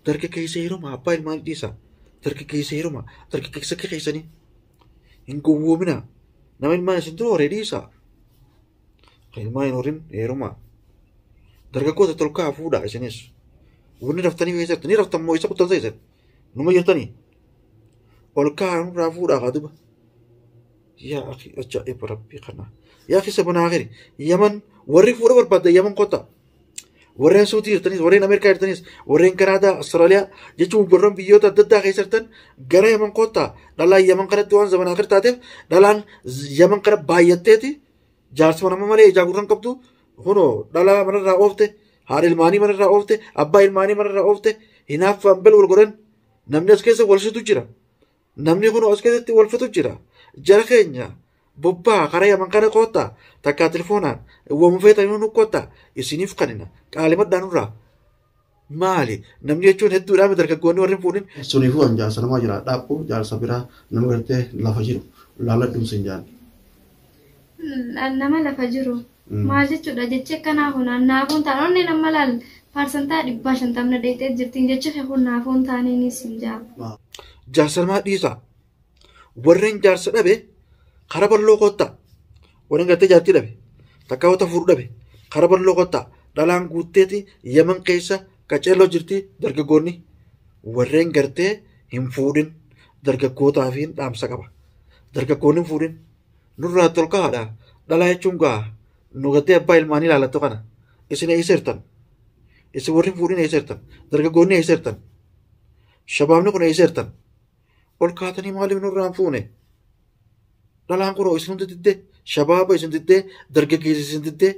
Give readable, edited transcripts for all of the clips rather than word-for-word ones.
dargaggeessa heeruma abbaa ilmaan dhiisa dargaggeessa heeruma dargaggeessa keessanii hin gowwoomina nama ilmaan isin dura horee dhiisa ilmaan hin horin heeruma dargaggoota tolkaa fuudhaa isinis wanni raftanii keessatti ni raftan moo isa kuttalta isin numa jirtanii ol kaa'an irraa fuudhaa kaatuba yaa akhi ajaa'iba rabbii kana yaa akhi sabana akhiri yaman warri fuudha barbaadda yaman kota warreen suutii jirtanis warreen ameerikaa jirtanis warreen kanaadaa Austraaliyaa jechuun warreen biyyoota adda addaa keessa jirtan gara yaman kota dhalaan yaman kanatti waan sabana akhir taateef dhalaan yaman kana baay'atteeti jaarsi manama malee ijaa gurran qabdu kunoo dhalaa manarraa oofte haadha ilmaanii manarraa oofte abbaa ilmaanii manarraa oofte hinaaffaan bel wal godhan namni as keessa walshitu jira namni kunoo as keessatti walfitu jira jara keenya bobbaa karaa yaman kana koottaa takkaa telefoonaan wamu feetanii nu koottaa isiniif kanina qaalimadhaan irraa maali namni jechuun hedduudhaan dargaggoonni warri fuudhin suniifuu an jaarsa namaa jira dhaabbu jaarsa biraa nama gartee lafa jiru laaladhuun sin jaan nama lafa jiru maal jechuudha jecha kanaa hunaan naafuun ta'an onni nama laal parsantaa 150 dheetee jirtiin jecha kun naafuun taaniinis hin jaabu jaarsa namaa dhiisa warreen jaarsa dhabe kara balloo koottaa warreen gartee jaartii dhabe takkaa wata fuudhu dhabe kara balloo koottaa dhalaan guutteeti yaman keessa qaceelloo jirti dargaggoonni warreen gartee hin fuudhin dargaggootaaf hin dhaamsa qaba dargaggoonni hin fuudhin nurraa tolkaadha dhalaa jechuun gaa nu gartee abbaa ilmaanii ilaalattu kana isin eessa jirtan isin warri fuudhin eessa jirtan dargaggoonni eessa jirtan shabaabni kun eessa jirtan ol kaatanii maaliif nurraan fuune dhalaan kunoo isin hundi diddee shabaaba isin diddee dargaggeessi isin diddee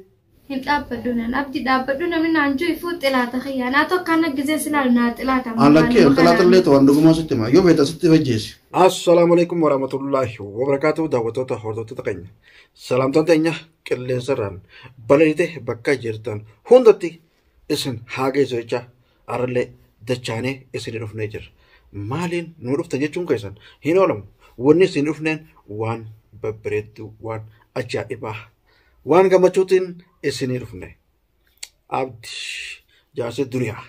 hin dhaabbadhu nan abdi dhaabbadhu namni naan jiru ifuu xilaata khiyyaanaa tokko kana gizee silaal naa xilaata alakkee xilaata illee ta'u handugumaa sitti maa yoo feeta sitti fajjeesi assalaamu alaikum warahmatullahi wabarakaatuhu daawwattoota hordoftoota keenya salaamtaan teenya qilleensarraan balaliite bakka jirtan hundatti isin haa geessu jecha arallee dachaanee isin dhufnee jirra maaliin nu dhuftan jechuun keessan hin oolamu wanni isin dhufneen waan babbareedduu waan ajaa'ibaa waan gammachuutiin isinii dhufne abdi jaarsi duniyaa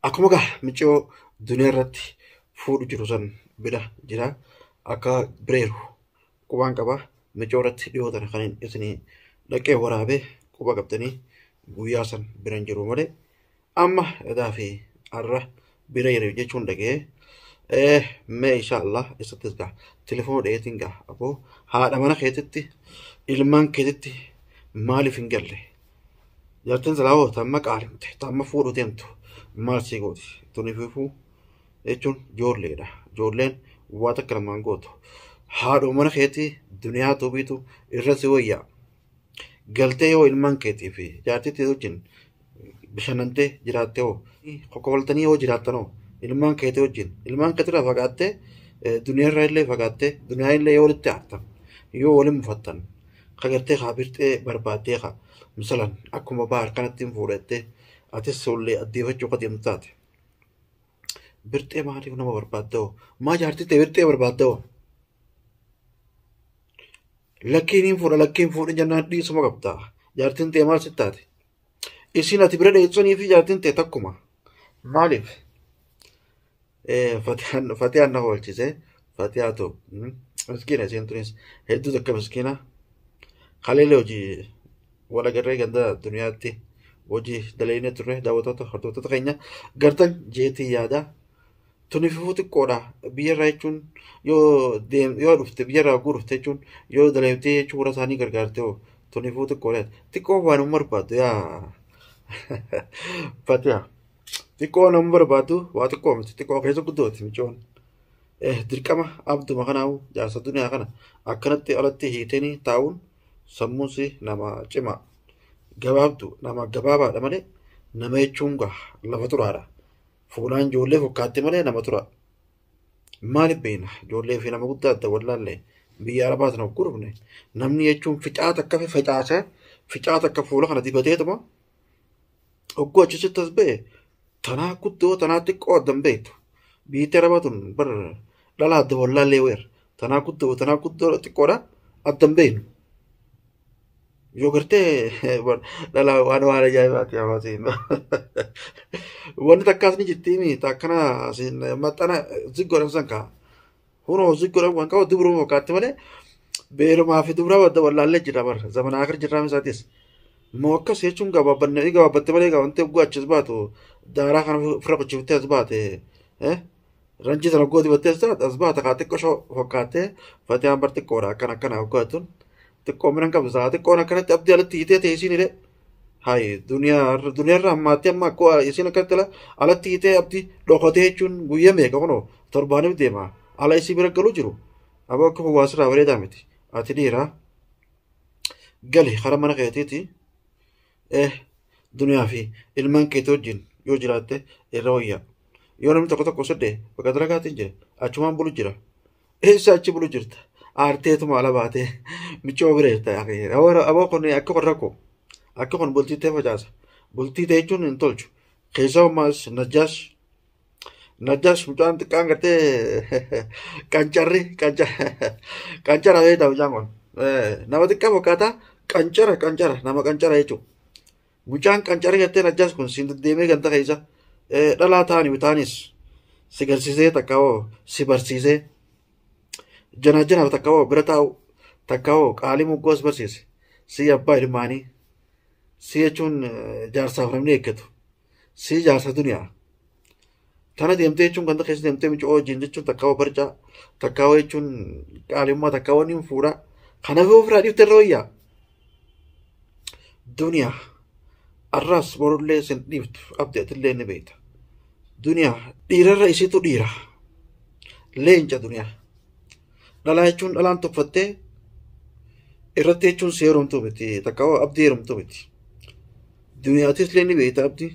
akkuma gaa miccoo duniyaa irratti fuudhu jiru san bira jira akka bireeru qubaan qaba miccoo irratti dhiyootan kan isinii dhaqee waraabee quba qabdanii guyyaa san biran jiru malee amma edaa fi arra bira yeroo jechuun dhagee mee inshaallah isattis gaa telefoon dheetiin gaa aboo haadha mana keetitti ilmaan keetitti maaliif hin galle jaartiin salaawoo tamma qaalimte tamma fuudhu deemtu maal sii gooti tuniififuu jechuun joolleedha joolleen waa takka lamaan gootu haadhoo mana keetii duniyaa tuubiitu irra si wayyaa galtee yoo ilmaan keetii fi jaartitti wajjin bishannantee jiraattee hoo kokkobaltanii yoo jiraattanoo ilmaan keetii wajjin ilmaan keetirraa fagaattee duniyaarraa illee fagaattee duniyaa illee yoo walitti aartan yoo waliin mufattan kagartee kaa birtee barbaaddee kaa misalan akkuma baar kanatti fuudhattee atis sollee addeeffachuu ka deemtu taate birtee maaliif nama barbaaddoo maa jaartittee birtee barbaaddoo lakkiin fuudha jennaan dhiisuma qabdaa jaartiin tee maal sitti taate isin ati bira dheessanii fi jaartiin tee takkuma maaliif fatiyaan na oolchise fatiyaatu miskiina isiin tunis hedduu takka miskiina kaleelee hojii walagarree ganda duniyaatti hojii daleeyne turre daawwattoota hordoftoota keenya gartan jeetii yaada tunififuu xiqqoodha biyyarraa jechuun yoo dhufte biyyarraa guu dhufte jechuun yoo daleeftee jechuun warra isaanii gargaarte hoo tunififuu xiqqoodha xiqqoo waan hin barbaaddu yaa fatiyaa xiqqoo nama barbaaddu waa xiqqoo miti xiqqoo keessa guddooti micoon dirqama abduma kanaawu jaarsa duniyaa kana akkanatti alatti hiitanii taa'uun sammuunsi nama cimaa gabaabdu nama gabaabaadha malee nama jechuun gaa lafa turaadha fuulaan ijoollee fakkaatti malee nama tura maaliif beekna ijoollee fi nama guddaa adda wallaallee biyya arabaa sana gurgurne namni jechuun ficaata akka facaasee ficaata akka fuula kana dibateetuma ogguu achisitti as ba'e tanaa guddoo tanaa xiqqoo addan beektu biyyi arabaa tun bar dhala adda wallaallee weer tanaa guddoo xiqqoodha addan beeknu yoo gartee dhala waan ajaa'ibaati hawaasiin wanni takkaas ni jirtiimi takkana sin maxxana ziggoodhan san kaa hunoo ziggoodhan waan qabu dubruu fakkaatti malee beerumaa fi dubra wadda wallaallee jira bar zamanaa akar jirraam isaatis moo akkas jechuun gabaabbatte malee gaawwantee ugguu achis baatu daaraa kana ofirra qochiiftee as baate ranjii sana uggoo dibattee as baata kaa xiqqoo shoo fakkaattee fatiyaan bar xiqqoodha akkana uggaatuun xiqqoo miran qabdu saa xiqqoon akkanatti abdii alatti hiitee teessiin ile hayi duniyaarra ammaatti amma akkoo isiin akkatti alatti hiitee abdii dhokotee jechuun guyyaa meeqa kunoo torbaaniif deema ala isii bira galuu jiru aboo akka hawaasirraa bareedaa miti ati dhiiraa gali hara mana keetiiti duniyaa fi ilmaan keetii wajjin yoo jiraatte irra wayyaa yoo namni tokko soddee bakka dalagaatiin jira achumaan bulu jira eessa achi bulu jirta aarteetuma ala baatee michoo bira jirta aboo kun akka kun rakkoo akka kun bultii ta'e facaasa bultii ta'e jechuun hin tolchu keessaa ammaas najjaash mucaan xiqqaan gartee qancara beektaa mucaan kun nama xiqqaa fakkaataa qancara nama qancara jechuudha mucaan qancara gartee najjaash kun siin deddeemee ganta keessa dhalaa ta'anii bitaanis si garsiisee takkaawoo si barsiisee janaaf takkaawoo bira taa'u takkaawoo qaalii muggoos barsiise si abbaa ilmaanii si jechuun jaarsaaf namni eeggatu si jaarsa duniyaa tana deemtee jechuun ganda keessa deemtee michoo wajjin jechuun takkaawoo barcaa takkaawoo jechuun qaalimmaa takkaawoo ni fuudhaa kanaaf ofirraa dhiifte irra wayyaa duniyaa arraas borullee sin dhiiftu abdeetillee ni beekta duniyaa dhiirarra isitu dhiira leenca duniyaa dhalaa jechuun dhalaan tuffattee irratti jechuun si heerumtuu miti takkaawoo abdii heerumtuu miti duniyaatis illee ni beekta abdii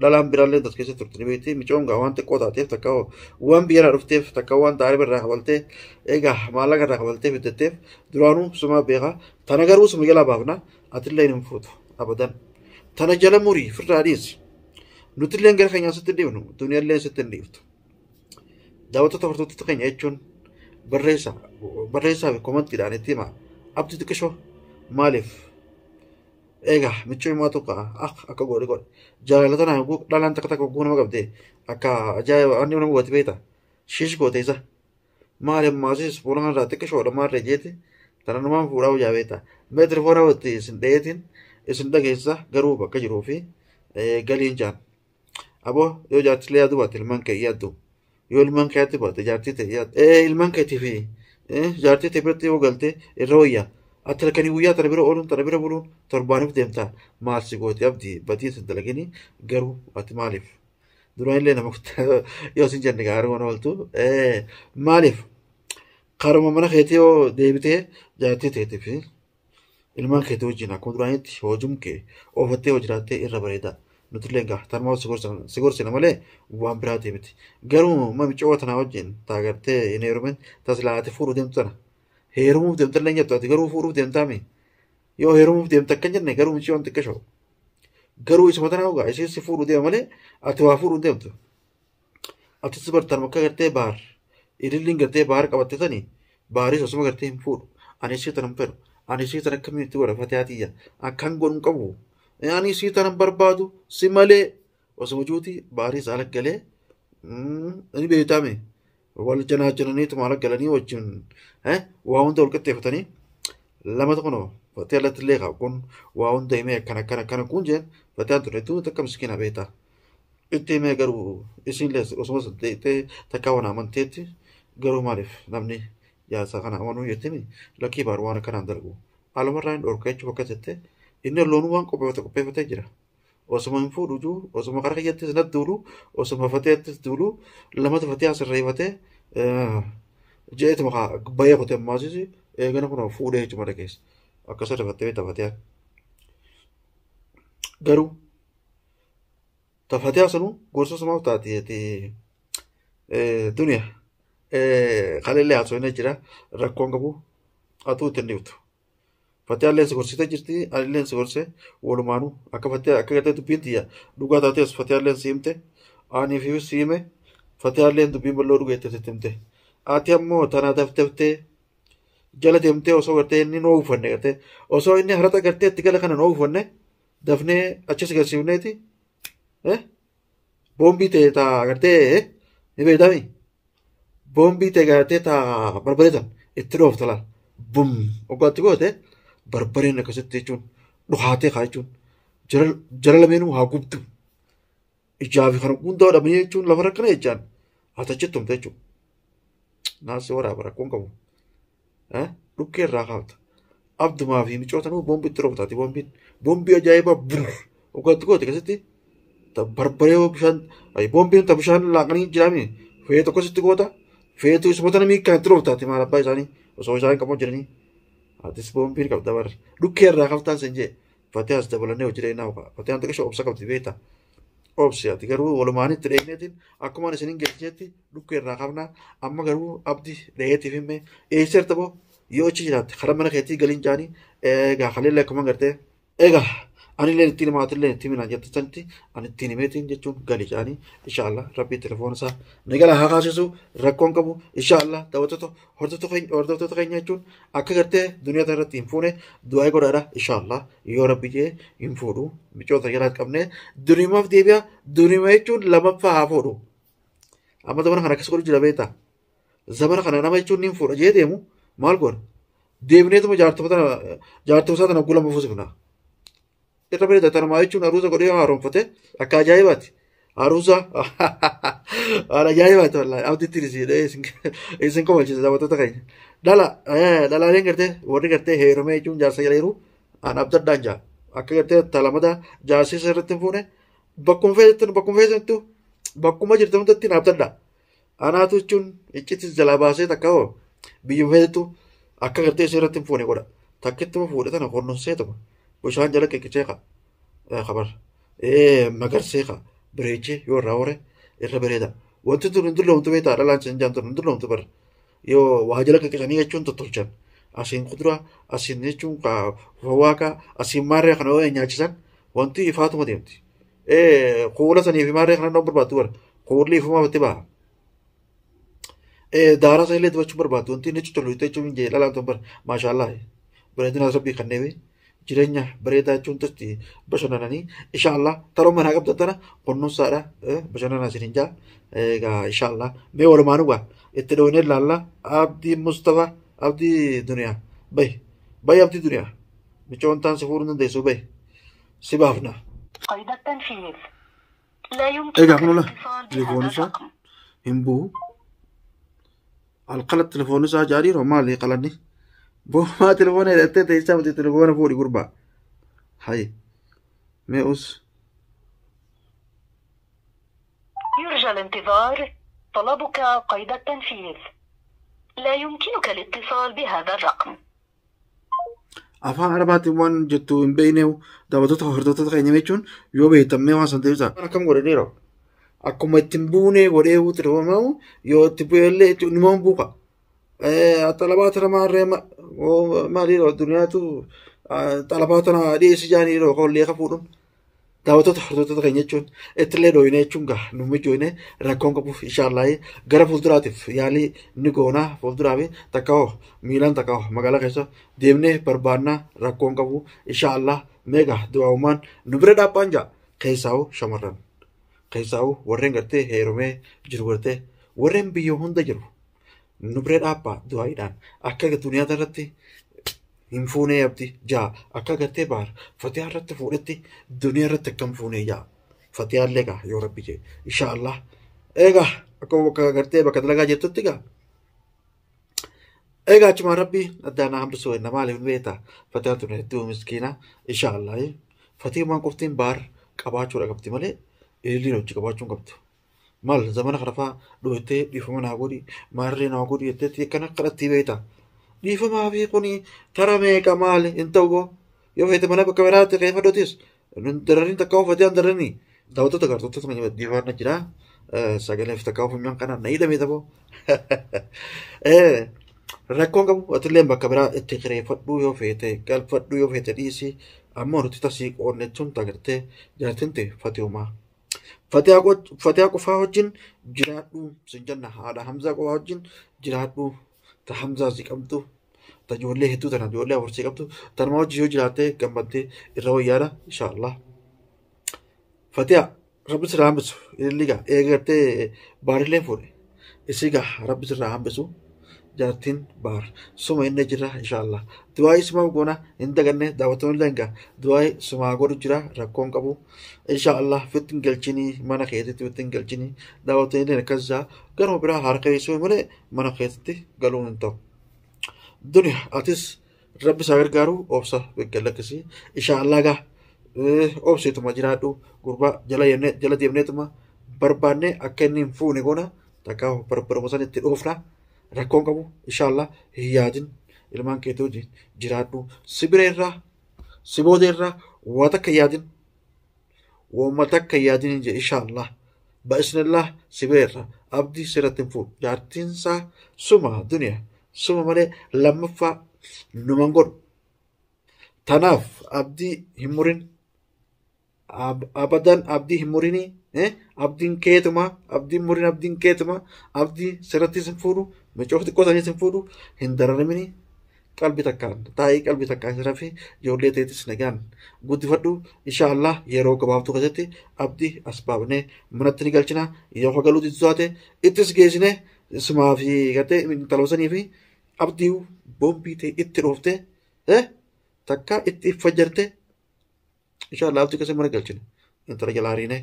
dhalaan biraallee tas keessa turte ni beekti micoon gaa waan xiqqoo taateef takkaawoo waan biyyarraa dhufteef takkaawoo waan taarifa irraa kabaltee egaa maallaqa irraa kabaltee fiddatteef duraanuu sumaa beekaa tana garuu suma jalaa baafna atillee hin fuutu abadan tana jala murii firraa dhiisi nutillee gara keenyaa sitti dhiifnu duniyaallee sitti hin dhiiftu daawwattoota hordoftota keenya jechuun barreessaa fi komantiidhaan itti himaa abdii xiqqishoo maaliif egaa michoo himaa tokko akka godhe jaalala naa dhalaan takka guu nama qabdee akka ajaa'iba wanni nama hubate beekta shiish goote isa maali ammaasis fuulaan irraa xiqqishoodha maarree jeete tana namaan fuudhaa hojaa beekta meetiri foora watti isin dhayeetiin isin dhageessa garuu bakka jiruu fi galiin jaan aboo yoo jaartilee yaadu baate ilmaan kee yaaddu yoo ilmaan kee yaaddu baate jaartii ta'e yaaddu ilmaan keetii fi jaartii ta'e biratti yoo galte irra wayyaa ati halkanii guyyaa tana bira ooluun tana bira buluun torbaaniif deemtaa maal si goote abdii batii isin dalagini garuu ati maaliif duraan illee nama yoo isin jenne gaarii waan ooltu maaliif karuma mana keetii yoo deebitee jaartii ta'eetii fi ilmaan keetii wajjin akkuma duraanitti hojiin kee oofattee hoo jiraattee irra bareeda nutillee gaa tarmaa si gorsina malee waan biraatee miti garuu mamichoo tanaa wajjin taagartee hin heerumin taslaate fuudhuu deemtu tana heerumuuf deemtallee jettu ati garuu fuudhuuf deemtaami yoo heerumuuf deemta akkan jenne garuu michoo waan xiqqashoo garuu isuma tanaa ugaa isheen si fuudhuu deema malee ati waa fuudhuu deemtu ati si bartaan makka gartee baar ililliin gartee baar qabatte tanii baaris osuma gartee hin fuudhu ani ishee tanan fedhu ani ishee tan akkamitti godha fatiyaatiyya akkan godhun qabu ani ishee tanan barbaadu si malee osuma juuti baaris ala galee ni beektaame wal janaajananiitu maala galanii wajjin waa hunda ol qixxeeffatanii lama tokko fatee alatti illee kun waa hunda himee akkana kun jeen fatee ture tu takka miskiina beektaa itti himee garuu isinlee osuma ta'ee takka waan amanteetti garuu maaliif namni jaarsaa kana amanuu jettimi lakkii baar waan akkanaan darbu halumarraa hin dhorka jechuuf akka jette inni loonuu waan qopheeffatee jira osuma hin fuudhu osuma karaa kiyyattis natti duulu osuma fateettis duulu lamatu fatee asirra hifatee jeetuma bayee kotee ammaasisi eegana kun fuudhee jechuudha dhageessa akkasirra fattee tafatee garuu tafatee asanuu gorsa sumaaf taate duniyaa kalillee haasofne jira rakkoon qabu atuu ittiin dhiiftu fatee alleen si gorsitee jirti alilleen si gorse walumaanuu akka gartee dubbiin tiyya dhugaa taatees fatee alleen si himte aanii fi si hime fatee alleen dubbiin bal'oo dhugeettee sitti himte ati ammoo tanaa dafteftee jala deemtee osoo gartee inni noo uffanne gartee osoo inni harata gartee itti gala kana noo uffanne dafnee achis garsiifneeti boombii ta'e taa gartee ni beekami boombii ta'e gartee taa barbareetan itti dhoofta laal bum ogaatti goote barbareen akkasitti jechuun dhuhaatee kaa jechuun jala lameenuu haa gubdu ijaa fi kan hundaa dhabanii jechuun lafa rakkana jechaan haa tachittumte jechuun naasii waraaba rakkoon qabu dhukkee irraa kaafta abdumaa fi micootanuu boombii itti dhooftaati boombii ajaa'ibaa bur ogaatti goote akkasitti barbaree bishaan boombiin ta bishaan laaqanii jiraami fee tokkositti goota feetu ismoota namii kan itti dhooftaati maal abbaa isaanii osoo isaan qabu jiranii atis boombiin qabda barri dhukkee irraa kaaftaan sen jee fatee as dabalannee hojii dheerinaa okaa fatee anta qisha obsa qabdi beeta obsi ati garuu walumaanitti dheegneetiin akkuma isiniin geessisetti dhukkee irraa kaafnaa amma garuu abdi dheeetiif himmee eesseerta boo yoo achi jiraatte karaa mana keetii galiin jaanii egaa kaleellee akkuma gartee egaa anillee ittiin maatillee ittiin minaan jettu santi ani ittiin himeetiin jechuun gali jaanii inshaallah rabbii telefoona isaa nagala haa kaasisu rakkoon qabu inshaallah hordoftoota keenya jechuun akka gartee duniyaa irratti hin fuune du'aa godhaadha inshaallah yoo rabbi jee hin fuudhu micoota jalaat qabnee duniimaaf deebi'a duniima jechuun lamaffaa haa fuudhu amma zamana kana akkas godhu jira beektaa zamana kana nama jechuun ni fuudha jee deemu maal goona deebineetuma jaartoota tana gulama fuusifna irra bareeda tanamaa jechuun haruusa godhee haaromfate akka ajaa'ibaati haruusa ajaa'ibaati wallaahi abditti isin komalchisa daawwattoota keenya dhalaaleen gartee warri gartee heerumee jechuun jaarsa jaleeru an abdaddaan jaa akka gartee talamada jaarsisa irratti hin fuune bakkuma feesettu bakkuma jirtu hundatti hin abdaddaa anaatu jechuun iccitis jalaa baasee takka hoo biyyuma feesettu akka gartee isa irratti hin fuune godha takkittuma fuudhe tana konnoonseetuma bishaan jala qiqqicee qabar magarsee bireechee yoo irraa hore irra bareeda wanti tun hin dulloomtu beektaa dhalaan sin jaan tun hin dulloomtu bar yoo waa jala qiqqicanii jechuun tottolchan asiin kuduraa asiin jechuun fawwaaqa asiin maarree kana yoo nyaachisan wanti ifaatuma deemti kuula sanii fi maarree kana dhawwan barbaaddu bar kuulli ifumaa itti baha daara sa illee dibachuu barbaaddu wanti inni tollu jechuun hin jee dhalaan tun bar maashaallah bareedina rabbii kanneefi jireenya bareedaa jechuun tasti bashannananii inshaallah taroo manaa qabdatana qonnoonsaadha bashannanaa isin hin jaa egaa inshaallah mee walumaanuu gaa itti dhoonee ilaalla abdii Mustafaa abdii duniyaa bay abdii duniyaa michoon taan si fuudhuu dandeessu bay si baafna. قيد التنفيذ لا يمكن الاتصال بهذا الرقم. هنبو القلب تلفون سا جاري رومالي قلني بوما تلفون رہتے تے حساب تے تلفون پوری قربا هاي ميوس يرجى الانتظار طلبك قيد التنفيذ لا يمكنك الاتصال بهذا الرقم. afaan arabaatti waan jettu hin beekneewu daawwattoota hordoftoota keenya jechuun yoo beektammee waan san ta'eessa akkam godhaniiru akkuma ittiin buunee godheewu tilmaamamu yoo itti bu'eellee nima buuqa xalabaata namaarree maaliidha duniyaatu xalabaata na dhiyeessi jaaniidha kollee ka fuudhuun daawwattoota hordoftoota keenya jechuun ittillee dhooyine jechuun gaa nummi jooyine rakkoon qabuuf inshaallah gara fuulduraatiif yaalii ni goonaa fuulduraa fi takka hoo miilaan takka hoo magaalaa keessa deemnee barbaannaa rakkoon qabu inshaallah meegaa du'aa'umaan nu bira dhaabaan jaa keessaa'u shamarran keessaa'u warreen gartee heerumee jiru gartee warreen biyya hunda jiru nu bira dhaabbaa du'aa'iidhaan akka duniyaa irratti hin fuunee abdi jaa akka gartee baar fatiyaa irratti fuudhetti duniyaa irratti akkam fuunee jaa fatiyaa illee gaa yoo rabbi jee inshaallah eegaa akkuma bakka gartee bakka dalagaa jettutti gaa eegaa achuma rabbi addaanaa hambisuu enna maaliif beeta fatiyaa tun hedduu miskiina inshaallah fatiimaan qoftiin baar qabaachuudha qabdi malee illiin hojii qabaachuun qabdu maal zamana kanafaa dhuwettee dhiifama naa godhi maarree naa godhi jetteetti akkana kadhattii beeta dhiifamaa fi kuni tara meeqa maali hin ta'u yoo feete mana bakka biraatti keessa dhotis dararriin takka uffatee an dararni daawwattoota gartoota keenya dhiifaan jira sagaleef takka ufunyaan kana na hidhamee tapoo rakkoon qabu atilleen bakka biraa itti kireeffadhuu yoo feete galfadhuu yoo feete dhiisi ammoo nuti tasii qoonne sun tagartee jiraatinte fatihumaa fatihaa qofaa wajjin jiraadhuu sin jenna haadha hamzaa qofaa wajjin jiraadhuu ta hamzaa si qabdu تجولي هتو تنا جولي أورسي قبتو تنمو جيو جلاته كم بدي الرويارة إن شاء الله فتيا رب سرهم بسو اللي جا إيجرتي بارلين فوري إسيجا رب سرهم بسو جارتين بار سوما إنه جرا إن شاء الله دعاء سما بقونا إنت كنّه دعوتون لينكا دعاء سما غور جرا ركون كابو إن شاء الله فتن قلتني ما نخيتي فتن قلتني دعوتين لنكذا كانوا برا حركة يسوي ملء ما نخيتي قالوا إنتو الدنيا أتيس رب ساغر قارو أوبسا بقلكسي إن شاء الله جا أوبسي تما جرادو غربا جلا ديمنه تما بربانه أكنين فوني قونا تكاو برمسان تلوفنا rakkoon qabu inshallah hin yaadin ilmaan keetii wajjin jiraadhu sibireerraa siboodeerraa waa takka yaadin wooma takka yaadin je inshallah ba'isnillah sibireerraa abdii sirrattiin fuudhu jaartiinsaa suma duniyaa suma malee lammaffaa numan godhu tanaaf abdii hin murin abadan abdii hin murinii abdiin keetuma abdiin murin abdiin keetuma abdii sirrattis hin fuudhu مجوفت قوتاني سنفودو هندرنمني قلبي تكان تاي قلبي تكان رفي يولي تيتس نغان قد فدو ان شاء الله يرو كبابتو كجتي ابدي اسبابني منتني قلچنا يوخ قلو ديزواتي اتس گيزني اسما في غتي من تلوسني في ابديو بومبيتي اتروفته تكا ات فجرته ان شاء الله ابدي كسي من قلچنا انت رجلارينه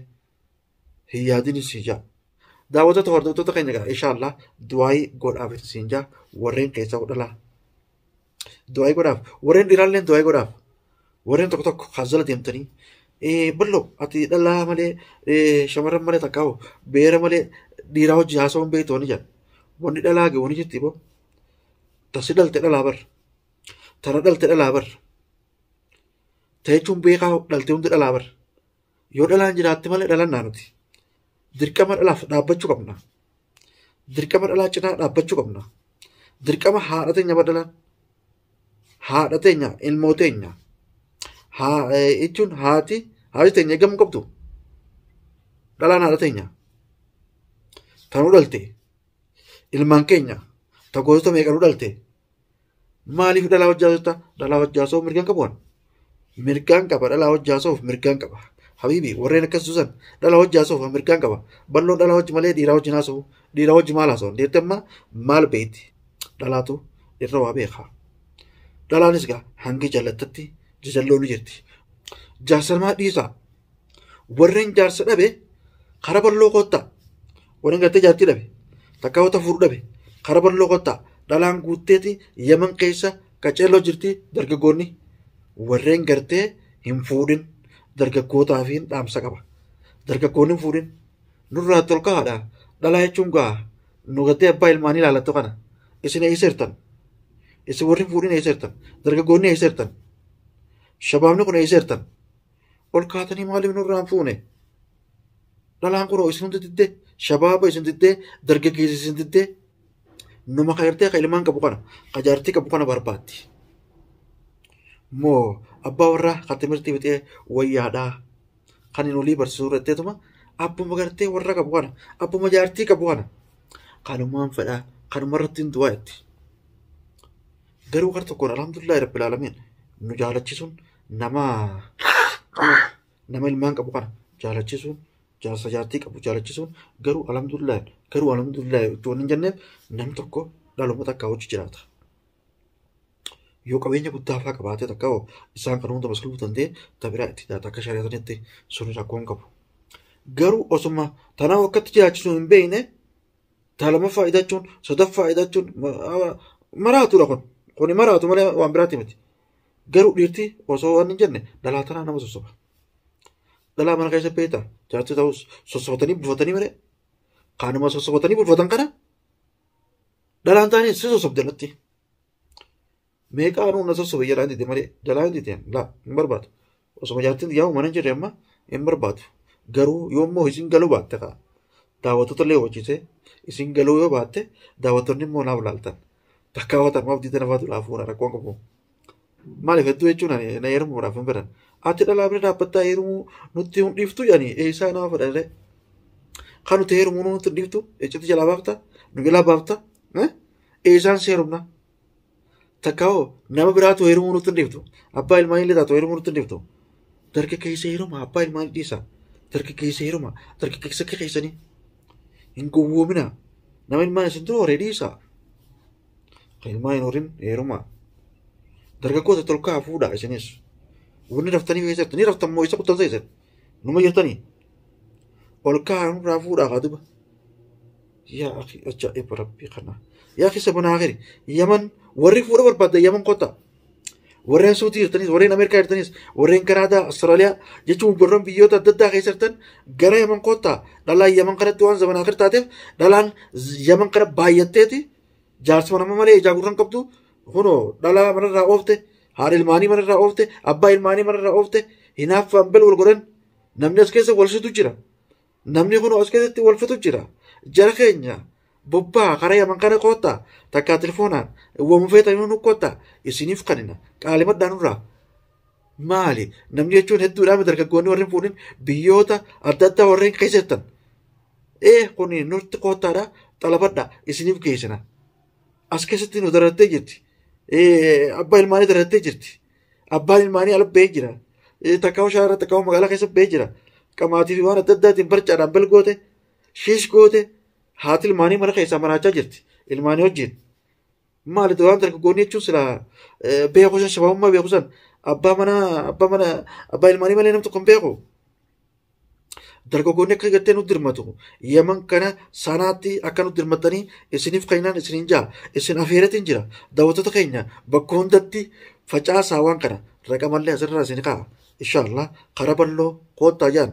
هي هذه سيجا daawwattoota hordoftoota keenya egaa inshallah du'aayii godhaaf siinja warreen keessaa godhala du'aayii godhaaf warreen dhiiraalleen du'aayii godhaaf warreen tokko tokko kaazala deemtanii bal'oo ati dhalaa malee shamarran malee takkaawu beera malee dhiiraa hojii haasawuun beektooni jedhan wanni dhalaa ga'uuni jetti boo tasi dhalte dhalaa bar tana dhalte dhalaa bar ta'echuun beekaa dhalte hundi dhalaa bar yoo dhalaan jiraatti malee dhalan naanuti dirqama dhalaaf dhaabbachuu qabna dirqama dhalaa cinaa dhaabbachuu qabna dirqama haadha teenya badalaan haadha teenya ilmoo teenya jechuun haati teenya eegamuu qabdu dhalaan haadha teenya tanuu dhalte ilmaan keenya ta gosoota meeqanuu dhalte maaliif dhalaa hojjaasota dhalaa hojjaasoo mirgaan qabuun mirgaan qaba dhalaa hojjaasoof mirgaan qaba habibi warreen akkas dusan dhala hojii haasa'uuf mirgaan qaba balloon dhala hojii malee dhiiraa hojii haasa'u dhiiraa hojii maal haasa'u deettamma maal beeti dhalaatu irra waa beekaa dhalaanis gaa hangi jallattatti jajalloon jirti jaarsalmaa dhiisaa warreen jaarsa dhabe kara balloo kottaa warreen gartee jaartii dhabe takka wata furu dhabe kara balloo kottaa dhalaan guutteeti yaman keessa qaceelloo jirti dargaggoonni warreen gartee hin fuudhin dargaggootaa fi dhaamsa qaba dargaggoonni hin fuudhin nurraa tolkaadha dhalaa jechuun gaa nu gattee abbaa ilmaanii ilaalattu kana isin eeysertan isin warri hin fuudhin eeysertan dargaggoonni eeysertan shabaabni kun eeysertan ol kaatanii maaliif nurraa hin fuune dhalaan kunoo isin hundi diddee shabaaba isin diddee dargaggeessi isin diddee numa kayartee ka ilmaan qabu kana ka jaartii qabu kana barbaaddi moo abbaa warraa kan timirtii bitee wayyaadhaa kan hin olii barsiisuu irratteetuma abbuma gartee warra qabu kana abbuma jaartii qabu kana kanumaan fedhaa kanuma irratti hin du'aa itti garuu kar tokkoon alhamdulillahi rabbil aalamiin nu jaalachisuun nama ilmaan qabu kana jaalachisuun jaarsa jaartii qabu jaalachisuun garuu alhamdulillahi itti hin jenneef nam tokko dhaluma takkaa hojii jiraata. Yoo qabeenya guddaa fa'aa qabaatee takka isaan kan hunda masluu dandee tabiraa itti daata akka shari'atanitti suni rakkoon qabu. Garuu osuma tanaaf akkatti jiraachisuu hin beekne taalama faayidachuun sadaaf faayidachuun maraatudha kuni maraatu malee waan biraatti miti. Garuu dhiirtii osoo waan hin jenne dhalaa tanaa nama sossoba. Dhalaa mana keessa beektaa jaartii ta'us sossobatanii buufatanii malee kaanuma sossobatanii buufatan kana dhalaan taanii si sossobde latti. Meeqaa nuun sossobe jedhaa hin dide malee jalaa hin dideen laa hin barbaadu. Osuma jaartiin yaa'u mana hin jirre amma hin barbaadu. Garuu yoommoo isin galuu baatte kaa daawwattoota illee hojjite isin galuu yoo baatte daawwattoonni immoo naaf laaltan takka hawwatan maaf diida nafaatu laafuudha rakkoon qabu. Maaliif hedduu jechuun na heerumuudhaaf hin biran ati dhalaa bira dhaabbattaa heerumuu nutti hin dhiiftu jedhanii eessaa nama fedhanillee kan nuti heerumuu nutti hin dhiiftu ejjatti jalaa baafta nu jalaa baafta eessaan seerumna takkaa'oo nama biraatu heerumuu nutti hin dhiftu abbaa ilmaanii illee taatu heerumuu nutti hin dhiftu dargaggeessa heeruma abbaa ilmaanii dhiisa dargaggeessa heeruma dargaggeessa keessanii hin gowwoomina nama ilmaan isin turu horee dhiisa ilmaan hin horin heeruma dargaggoota tolkaa fuudhaa isinis wanni raftanii keessatti ni raftan moo isa kuttalta isin numa jirtanii ol kaa'an irraa fuudhaa kaatuba yaa akhi ajaa'iba rabbii kana yaa akhi sabanaa akhiri yaman warri fuudha barbaadda yaman kota warreen suutii jirtanis warreen ameerikaa jirtanis warreen kanaadaa Austraaliyaa jechuun warreen biyyoota adda addaa keessa jirtan gara yaman kota dhalaan yaman kanatti waan sabanaa akhiri taateef dhalaan yaman kana baay'atteeti jaarsuma nama malee ijaa gurran qabdu kunoo dhalaa manarraa oofte haadha ilmaanii manarraa oofte abbaa ilmaanii manarraa oofte hinaaffaan bel wal godhan namni as keessa wal fitu jira namni kunoo as keessatti wal fitu jira jara keenya bobbaa karaa yaman kana koottaa takkaa telefoonaan wamu feetanii nu koottaa isiniif kanina qaalimadhaan irraa maali namni jechuun hedduudhaan dargaggoonni warreen fuudhin biyyoota adda addaa warreen keessa jirtan kuni nutti koottaadha xalabadha isiniif geessina as keessatti nu darattee jirti abbaa ilmaanii darattee jirti abbaan ilmaanii ala ba'ee jira takkaa shaara takkaa magaalaa keessa ba'ee jira qamaatii fi waan adda addaatiin barcaadhaan bel goote shiish goote haati ilmaanii mana keessaa maraachaa jirti ilmaanii wajjin maali waan dargaggoonni jechuun sila beeku san shababummaa beeku san abbaa ilmaanii malee nam tokko hin beeku dargaggoonni akka gartee nu dirmatu yaman kana sanaatti akka nu dirmatanii isiniif kaninaan isiniin jaa isin afeeratiin jira daawwattoota keenya bakka hundatti facaasaa waan kana raqamallee asirraa isin ka'a inshaallah karaa bal'oo koottaa jaan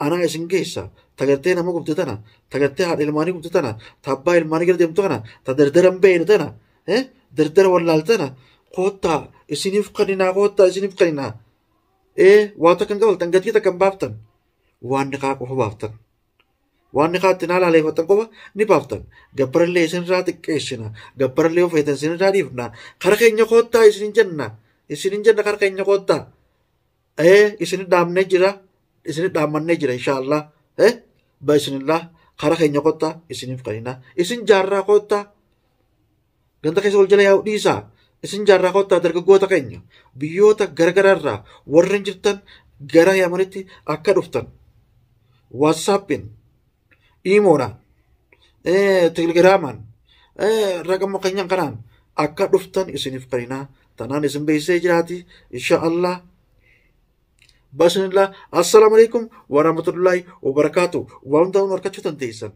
anaa isin geessa tagartee nama gubde tana tagartee haadha ilmaanii gubde tana ta abbaa ilmaanii gara deemtu kana ta dardaran beeyne tana dardara wallaaltu tana koottaa isiniif kaninaa koottaa isiniif kaninaa waa takkan gabaltan gatii takkan baaftan waan ni kaa qofa baaftan waan ni kaatti naa laaleeffatan qofa ni baaftan gabbarallee isinirraa xiqqeessina gabbarallee of eetan isinirraa dhiifna kara keenya koottaa isinin jenna kara keenya koottaa isinit dhaamnee jira isinit dhaammannee jira inshaallah ba isinillah kara keenya koottaa isiniif kaninaa isin jaarraa koottaa ganda keessa wal jala yaa'u dhiisaa isin jaarraa koottaa dargaggoota keenya biyyoota garagaraarraa warreen jirtan gara yamanitti akka dhuftan WhatsAppin, imoodhaan, telegiraamaan, raqama keenyan kanaan akka dhuftan isiniif kaninaa tanaan isin beeksisee jiraati inshaallah basnillah. Assalamu alaikum warahmatullahi wabarakatuh. Waan ta'uun harkachuu dandeessan.